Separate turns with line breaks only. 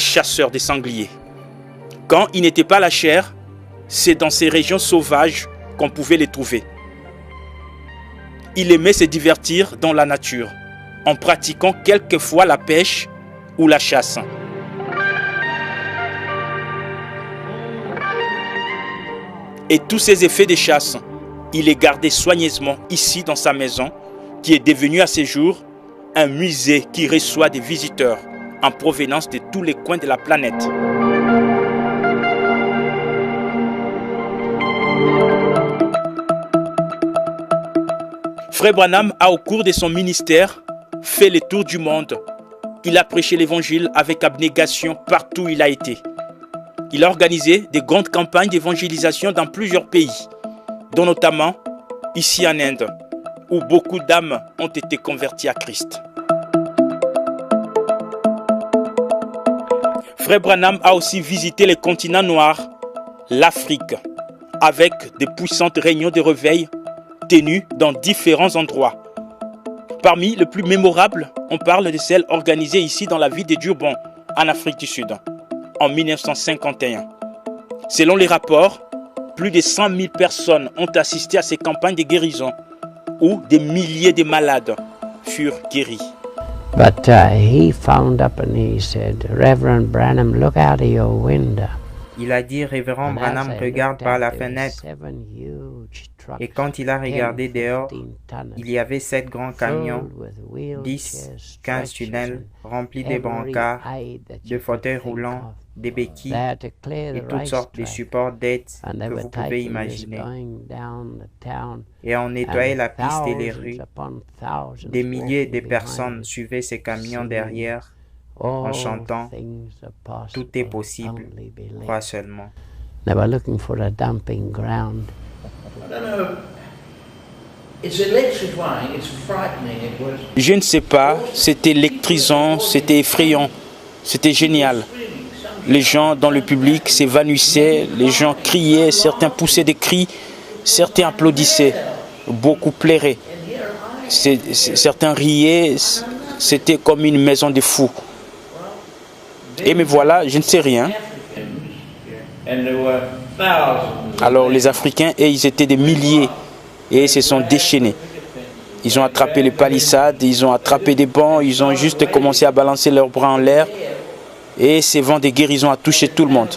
chasseurs de sangliers. Quand il n'était pas la chair, c'est dans ces régions sauvages qu'on pouvait les trouver. Il aimait se divertir dans la nature, en pratiquant quelquefois la pêche ou la chasse. Et tous ces effets de chasse, il les gardait soigneusement ici dans sa maison, qui est devenue à ce jour un musée qui reçoit des visiteurs en provenance de tous les coins de la planète. Frère Branham a, au cours de son ministère, fait le tour du monde. Il a prêché l'évangile avec abnégation partout où il a été. Il a organisé de grandes campagnes d'évangélisation dans plusieurs pays, dont notamment ici en Inde, où beaucoup d'âmes ont été converties à Christ. Frère Branham a aussi visité le continent noir, l'Afrique, avec de puissantes réunions de réveil tenues dans différents endroits. Parmi les plus mémorables, on parle de celles organisées ici dans la ville de Durban, en Afrique du Sud, en 1951. Selon les rapports, plus de 100 000 personnes ont assisté à ces campagnes de guérison, où des milliers de malades furent guéris.
But he found up and he said, Reverend Branham, look out of your window.
Il a dit, Révérend Branham, regarde par la fenêtre. Et quand il a regardé dehors, il y avait 7 grands camions, 10, 15 tunnels remplis de brancards, de fauteuils roulants, des béquilles et toutes sortes de supports d'aide que vous pouvez imaginer. Et on nettoyait la piste et les rues. Des milliers de personnes suivaient ces camions derrière en chantant « Tout est possible, crois seulement ».
They were looking for a dumping ground.
Je ne sais pas, c'était électrisant, c'était effrayant, c'était génial. Les gens dans le public s'évanouissaient, les gens criaient, certains poussaient des cris, certains applaudissaient, beaucoup pleuraient. Certains riaient, c'était comme une maison de fous. Et me voilà, je ne sais rien. Alors les Africains, ils étaient des milliers et ils se sont déchaînés. Ils ont attrapé les palissades, ils ont attrapé des bancs, ils ont juste commencé à balancer leurs bras en l'air et ces vents de guérison a touché tout le monde.